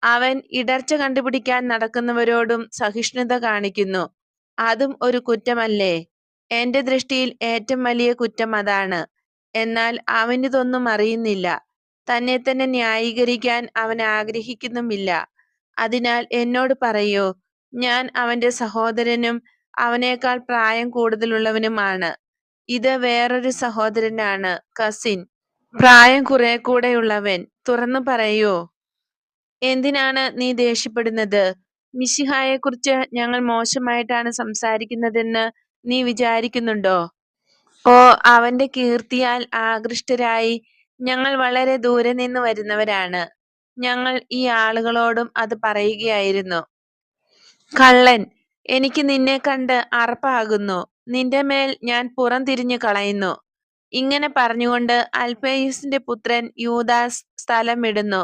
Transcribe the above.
അവൻ ഇടർച്ച കണ്ടുപിടിക്കാൻ നടക്കുന്നവരോടും സഹിഷ്ണുത കാണിക്കുന്നു. അതും ഒരു കുറ്റമല്ലേ? എന്റെ ദൃഷ്ടിയിൽ ഏറ്റവും വലിയ കുറ്റം അതാണ്. എന്നാൽ അവനിതൊന്നും അറിയുന്നില്ല. തന്നെ തന്നെ ന്യായീകരിക്കാൻ അവൻ ആഗ്രഹിക്കുന്നുമില്ല. അതിനാൽ എന്നോട് പറയൂ, ഞാൻ അവന്റെ സഹോദരനും അവനേക്കാൾ പ്രായം കൂടുതലുള്ളവനുമാണ്. ഇത് വേറൊരു സഹോദരനാണ്, കസിൻ, പ്രായം കുറെ കൂടെയുള്ളവൻ. തുറന്നു പറയൂ, എന്തിനാണ് നീ ദേഷ്യപ്പെടുന്നത്? മിശിഹായെക്കുറിച്ച് ഞങ്ങൾ മോശമായിട്ടാണ് സംസാരിക്കുന്നതെന്ന് നീ വിചാരിക്കുന്നുണ്ടോ? ഓ, അവന്റെ കീർത്തിയാൽ ആകൃഷ്ടരായി ഞങ്ങൾ വളരെ ദൂരെ നിന്ന് വരുന്നവരാണ്. ഞങ്ങൾ ഈ ആളുകളോടും അത് പറയുകയായിരുന്നു. കള്ളൻ, എനിക്ക് നിന്നെ കണ്ട് അറപ്പാകുന്നു. നിന്റെ മേൽ ഞാൻ പുറം തിരിഞ്ഞു കളയുന്നു. ഇങ്ങനെ പറഞ്ഞുകൊണ്ട് അൽഫേയുസിന്റെ പുത്രൻ യൂദാസ് സ്ഥലം വിടുന്നു.